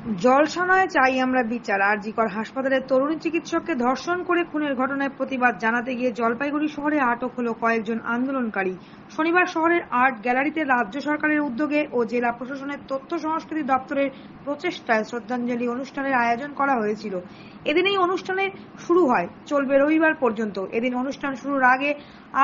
জলসা নয়, চাই আমরা বিচার। আরজিকর হাসপাতালের তরুণী চিকিৎসককে ধর্ষণ করে খুনের ঘটনায় প্রতিবাদ জানাতে গিয়ে জলপাইগুড়ি শহরে আটক হলো কয়েকজন আন্দোলনকারী। শনিবার শহরের আর্ট গ্যালারিতে রাজ্য সরকারের উদ্যোগে ও জেলা প্রশাসনের তথ্য সংস্কৃতি দপ্তরের প্রচেষ্টায় শ্রদ্ধাঞ্জলি অনুষ্ঠানের আয়োজন করা হয়েছিল। এদিন এই অনুষ্ঠানের শুরু হয়, চলবে রবিবার পর্যন্ত। এদিন অনুষ্ঠান শুরুর আগে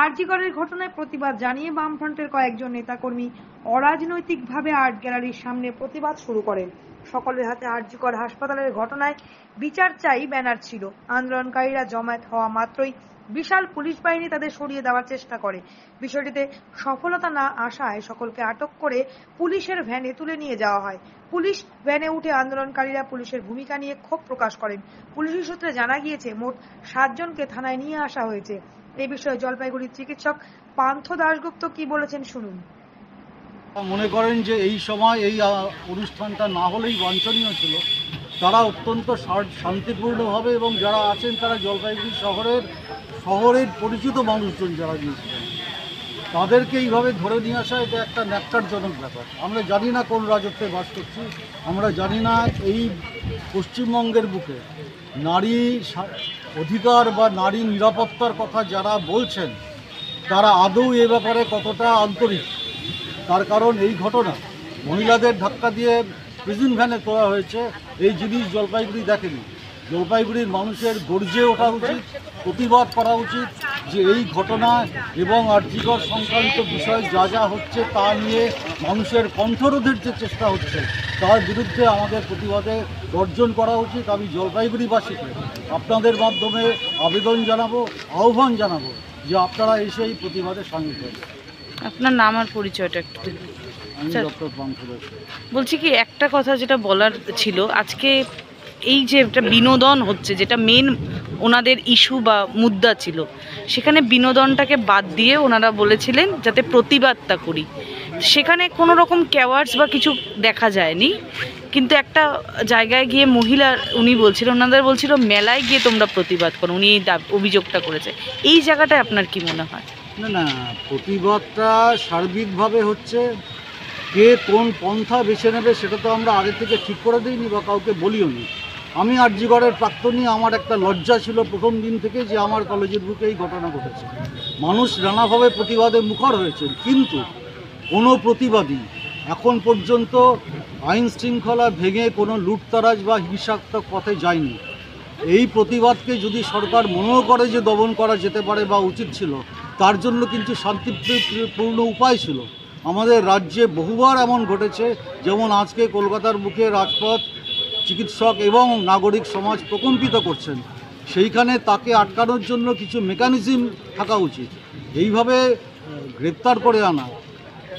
আরজিকরের ঘটনায় প্রতিবাদ জানিয়ে বামফ্রন্টের কয়েকজন নেতাকর্মী অরাজনৈতিকভাবে আর্ট গ্যালারির সামনে প্রতিবাদ শুরু করেন। সকলের হাতে আরজিকর হাসপাতালের ঘটনায় বিচার চাই ব্যানার ছিল। আন্দোলনকারীরা জমায়েত হওয়া মাত্রই বিশাল পুলিশ বাহিনী তাদের সরিয়ে দেওয়ার চেষ্টা করে। বিষয়টিতে সফলতা না আসায় সকলকে আটক করে পুলিশের ভ্যানে তুলে নিয়ে যাওয়া হয়। পুলিশ ভ্যানে উঠে আন্দোলনকারীরা পুলিশের ভূমিকা নিয়ে ক্ষোভ প্রকাশ করেন। পুলিশের সূত্রে জানা গিয়েছে, মোট 7 জনকে থানায় নিয়ে আসা হয়েছে। এই বিষয়ে জলপাইগুড়ির চিকিৎসক পান্থ দাশগুপ্ত কি বলেছেন শুনুন। মনে করেন যে এই সময় এই অনুষ্ঠানটা না হলেই বাঞ্ছনীয় ছিল। তারা অত্যন্ত শান্তিপূর্ণভাবে এবং যারা আছেন তারা জলপাইগুড়ি শহরের পরিচিত মানুষজন যারা গিয়েছিলেন, তাদেরকে এইভাবে ধরে নিয়ে আসা এটা একটা ন্যাক্কারজনক ব্যাপার। আমরা জানি না কোন রাজত্বে বাস করছি, আমরা জানি না এই পশ্চিমবঙ্গের বুকে নারী অধিকার বা নারী নিরাপত্তার কথা যারা বলছেন তারা আদৌ এ ব্যাপারে কতটা আন্তরিক। তার কারণ এই ঘটনা মহিলাদের ধাক্কা দিয়ে প্রিজন ভ্যানে তোলা হয়েছে, এই জিনিস জলপাইগুড়ি দেখেনি। জলপাইগুড়ির মানুষের গর্জে ওঠা উচিত, প্রতিবাদ করা উচিত যে এই ঘটনা এবং আরজিকর সংক্রান্ত বিষয় যা যা হচ্ছে তা নিয়ে মানুষের কণ্ঠরোধের যে চেষ্টা হচ্ছে তার বিরুদ্ধে আমাদের প্রতিবাদে গর্জন করা উচিত। আমি জলপাইগুড়িবাসীকে আপনাদের মাধ্যমে আবেদন জানাবো, আহ্বান জানাবো যে আপনারা এসে এই প্রতিবাদে সামিল হন। আপনার নাম আর পরিচয়টা একটু দিন। আমি ডক্টর পান্থ দাস। বলছি কি, একটা কথা যেটা বলার ছিল, আজকে এই যে একটা বিনোদন হচ্ছে, যেটা মেন ওনাদের ইস্যু বা মুদ্রা ছিল, সেখানে বিনোদনটাকে বাদ দিয়ে ওনারা বলেছিলেন যাতে প্রতিবাদটা করি। সেখানে কোনো রকম ক্যাওয়ার্ডস বা কিছু দেখা যায়নি, কিন্তু একটা জায়গায় গিয়ে উনি বলছিলেন, ওনাদের বলছিল মেলায় গিয়ে তোমরা প্রতিবাদ করো। উনি এই অভিযোগটা করেছে। এই জায়গাটায় আপনার কি মনে হয়? না, প্রতিবাদটা সার্বিকভাবে হচ্ছে। কে কোন পন্থা বেছে নেবে সেটা তো আমরা আগে থেকে ঠিক করে দিইনি বা কাউকে বলিও নি। আমি আরজিকরের প্রাক্তনী, আমার একটা লজ্জা ছিল প্রথম দিন থেকে যে আমার কলেজের বুকে এই ঘটনা ঘটেছে। মানুষ নানাভাবে প্রতিবাদে মুখর হয়েছেন, কিন্তু কোনো প্রতিবাদী এখন পর্যন্ত আইন শৃঙ্খলা ভেঙে কোনো লুটতারাজ বা হিংসাত্মক পথে যায়নি। এই প্রতিবাদকে যদি সরকার মনেও করে যে দমন করা যেতে পারে বা উচিত ছিল, তার জন্য কিন্তু শান্তিপূর্ণ উপায় ছিল। আমাদের রাজ্যে বহুবার এমন ঘটেছে, যেমন আজকে কলকাতার বুকে রাজপথ চিকিৎসক এবং নাগরিক সমাজ প্রকম্পিত করছেন। সেইখানে তাকে আটকানোর জন্য কিছু মেকানিজম থাকা উচিত। এইভাবে গ্রেপ্তার করে আনা,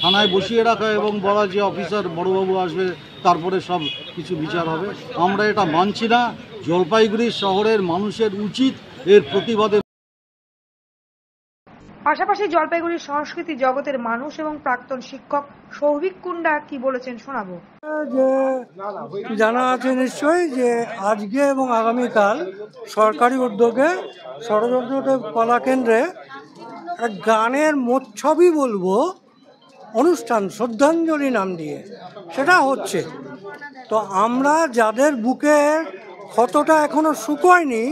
থানায় বসিয়ে রাখা এবং বলা যে অফিসার বড়বাবু আসবে তারপরে সব কিছু বিচার হবে, আমরা এটা মানছি না। জলপাইগুড়ি শহরের মানুষের উচিত এর প্রতিবাদে। পাশাপাশি জলপাইগুড়ির সংস্কৃতি জগতের মানুষ এবং প্রাক্তন শিক্ষক সৌভিক কুন্ডা কি বলেছেন শোনাবো। যে জানা আছে নিশ্চয়ই যে আজকে এবং আগামীকাল সরকারি উদ্যোগে ষড়যন্ত্রদেব কলা কেন্দ্রে এক গানের মোৎসবই বলবো অনুষ্ঠান, শ্রদ্ধাঞ্জলি নাম দিয়ে সেটা হচ্ছে। তো আমরা যাদের বুকের ক্ষতটা এখনো শুকোয়নি,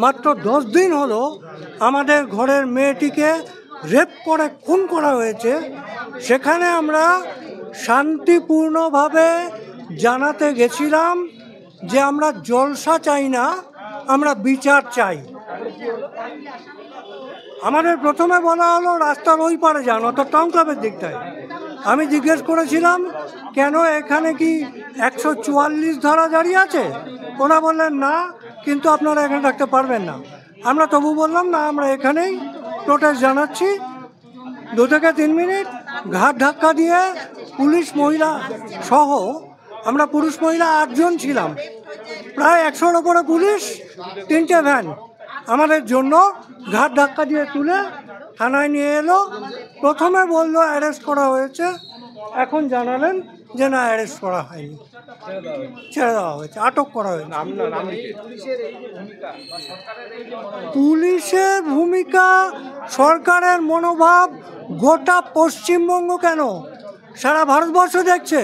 মাত্র 10 দিন হলো আমাদের ঘরের মেয়েটিকে রেপ করে খুন করা হয়েছে, সেখানে আমরা শান্তিপূর্ণভাবে জানাতে গেছিলাম যে আমরা জলসা চাই না, আমরা বিচার চাই। আমাদের প্রথমে বলা হলো রাস্তার ওই পারে যান, অর্থাৎ টাউন ক্লাবের দিকটায়। আমি জিজ্ঞেস করেছিলাম কেন এখানে কি 144 ধারা জারি আছে? ওরা বললেন না, কিন্তু আপনারা এখানে রাখতে পারবেন না। আমরা তবু বললাম না, আমরা এখানেই প্রোটেস্ট জানাচ্ছি। 2 থেকে 3 মিনিট ঘাট ধাক্কা দিয়ে পুলিশ মহিলা সহ, আমরা পুরুষ মহিলা 8 জন ছিলাম, প্রায় 100-র ওপরে পুলিশ, 3টে ভ্যান আমাদের জন্য ঘাট ধাক্কা দিয়ে তুলে থানায় নিয়ে এলো। প্রথমে বললো অ্যারেস্ট করা হয়েছে, এখন জানালেন যে না, অ্যারেস্ট করা হয়নি, ছেড়ে দেওয়া হয়েছে, আটক করা হয়েছে। পুলিশের ভূমিকা, সরকারের মনোভাব গোটা পশ্চিমবঙ্গ কেন সারা ভারতবর্ষ দেখছে।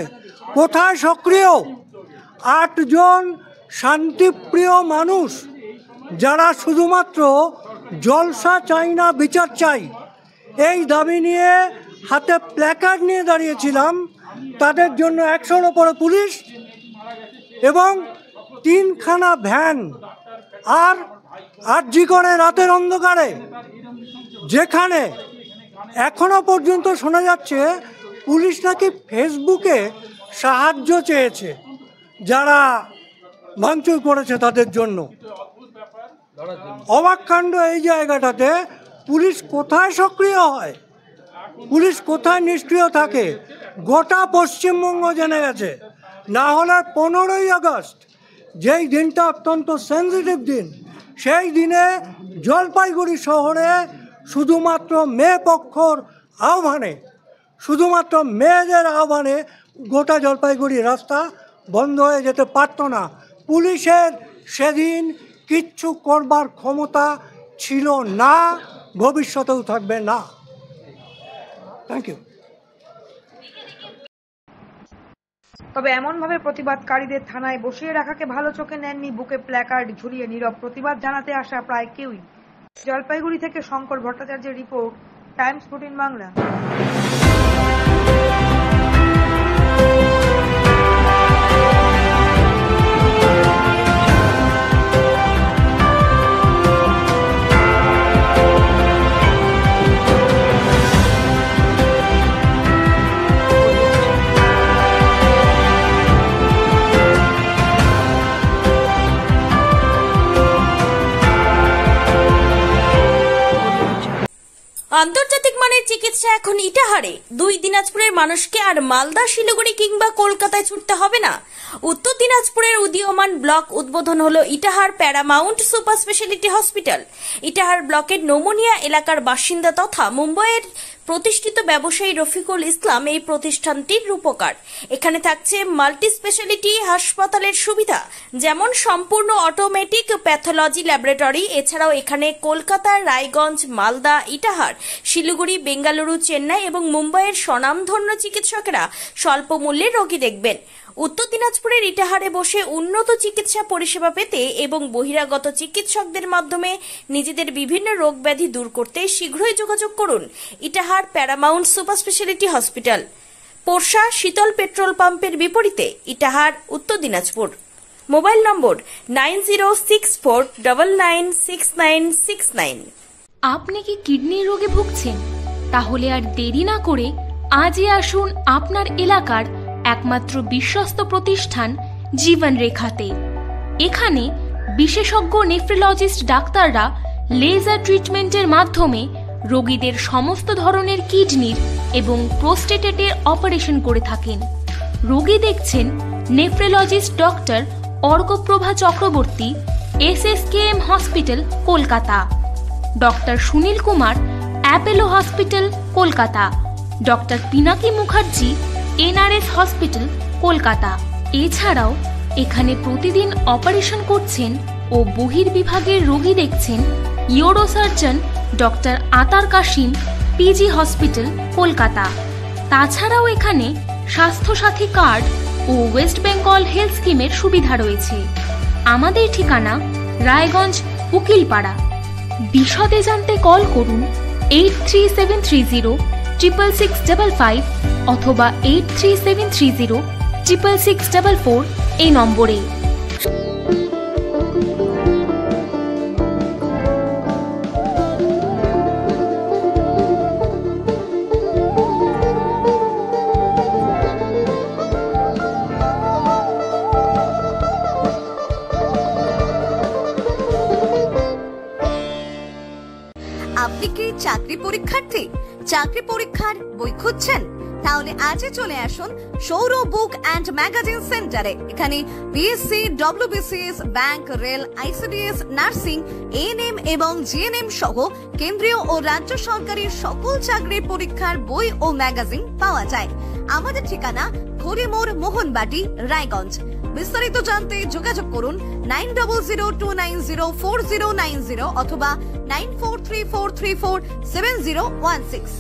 কোথায় সক্রিয়? 8 জন শান্তিপ্রিয় মানুষ যারা শুধুমাত্র জলসা চাই না, বিচার চাই, এই দাবি নিয়ে হাতে প্ল্যাকার্ড নিয়ে দাঁড়িয়েছিলাম। তাদের জন্য 100-র উপরে পুলিশ এবং 3খানা ভ্যান। আর আরজি করে রাতের অন্ধকারে, যেখানে এখনো পর্যন্ত শোনা যাচ্ছে পুলিশ নাকি ফেসবুকে সাহায্য চেয়েছে যারা ভাঙচুর করেছে তাদের জন্য। অবাক কাণ্ড এই জায়গাটাতে। পুলিশ কোথায় সক্রিয় হয়, পুলিশ কোথায় নিষ্ক্রিয় থাকে, গোটা পশ্চিমবঙ্গ জেনে গেছে। না হলে 15ই আগস্ট, যেই দিনটা অত্যন্ত সেন্সিটিভ দিন, সেই দিনে জলপাইগুড়ি শহরে শুধুমাত্র মেয়ে পক্ষর আহ্বানে, শুধুমাত্র মেয়েদের আহ্বানে গোটা জলপাইগুড়ি রাস্তা বন্ধ হয়ে যেতে পারত না। পুলিশের সেদিন কিচ্ছু করবার ক্ষমতা ছিল না, ভবিষ্যতেও থাকবে না। Thank you. তবে এমনভাবে প্রতিবাদকারীদের থানায় বসিয়ে রাখাকে ভালো চোখে নেননি বুকে প্ল্যাকার্ড ঝুলিয়ে নীরব প্রতিবাদ জানাতে আসা প্রায় কেউই। জলপাইগুড়ি থেকে শঙ্কর ভট্টাচার্যের রিপোর্ট, টাইমস 14 বাংলা। আন্তর্জাতিক মানের চিকিৎসা এখন ইটাহারে। 2 দিনাজপুরের মানুষকে আর মালদা, শিলিগুড়ি কিংবা কলকাতায় ছুটতে হবে না। উত্তর দিনাজপুরের উদীয়মান ব্লক উদ্বোধন হলো Itahar paramount super speciality hospital. Itahar ব্লকের নোমনিয়া এলাকার বাসিন্দা তথা মুম্বাইয়ের প্রতিষ্ঠিত ব্যবসায়ী রফিকুল ইসলাম এই প্রতিষ্ঠানটির রূপকার। এখানে থাকছে মাল্টি স্পেশালিটি হাসপাতালের সুবিধা, যেমন সম্পূর্ণ অটোমেটিক প্যাথোলজি ল্যাবরেটরি। এছাড়াও এখানে কলকাতা, রায়গঞ্জ, মালদা, ইটাহার, শিলিগুড়ি, বেঙ্গালুরু, চেন্নাই এবং মুম্বাইয়ের স্বনামধন্য চিকিৎসকেরা স্বল্প মূল্যে রোগী দেখবেন। উত্তর দিনাজপুরের ইটাহারে বসে উন্নত চিকিৎসা পরিষেবা পেতে এবং বহিরাগত চিকিৎসকদের মাধ্যমে নিজেদের বিভিন্ন রোগ ব্যাধি দূর করতে শীঘ্রই যোগাযোগ করুন Itahar paramount super speciality hospital, Porsha Sheetal petrol পাম্পের বিপরীতে, ইটাহার, উত্তর দিনাজপুর। মোবাইল নম্বর 9064996969। আপনি কি কিডনি রোগে ভুগছেন? তাহলে আর দেরি না করে আজই আসুন আপনার এলাকার একমাত্র বিশ্বস্ত প্রতিষ্ঠান জীবন রেখাতে। এখানে বিশেষজ্ঞ নেফ্রোলজিস্ট ডাক্তাররা লেজার ট্রিটমেন্টের মাধ্যমে রোগীদের সমস্ত ধরনের কিডনির এবং প্রোস্টেটের অপারেশন করে থাকেন। রোগী দেখছেন nephrologist doctor Arkaprabha Chakraborty, SSKM hospital, Kolkata. Doctor Sunil Kumar, Apollo hospital, Kolkata. Doctor Pinaki Mukherjee, NRS hospital, Kolkata. এছাড়াও এখানে প্রতিদিন অপারেশন করছেন ও বহির্বিভাগের রোগী দেখছেন ইউরোসার্জন ডক্টর আতার কাশিম, PG হসপিটাল, কলকাতা। তাছাড়াও এখানে স্বাস্থ্যসাথী কার্ড ও ওয়েস্ট বেঙ্গল হেলথ স্কিমের সুবিধা রয়েছে। আমাদের ঠিকানা রায়গঞ্জ, উকিলপাড়া। বিশদে জানতে কল করুন 8373066655 অথবা 8373066644 এই নম্বরে। আপনি কি চাকরি পরীক্ষার্থী? চাকরি পরীক্ষার বই খুঁজছেন? তাহলে আজই চলে আসুন সৌর বুক অ্যান্ড ম্যাগাজিন সেন্টারে। এখানে BSc, WBCS, bank, rail, ICDS, nursing, ANM এবং GNM সহ কেন্দ্রীয় ও রাজ্য সরকারের সকল চাকরির পরীক্ষার বই ও ম্যাগাজিন পাওয়া যায়। আমাদের ঠিকানা হরিমোড়, মোহনবাটি, রায়গঞ্জ। বিস্তারিত জানতে যোগাযোগ করুন 9002904090 অথবা 9434347016।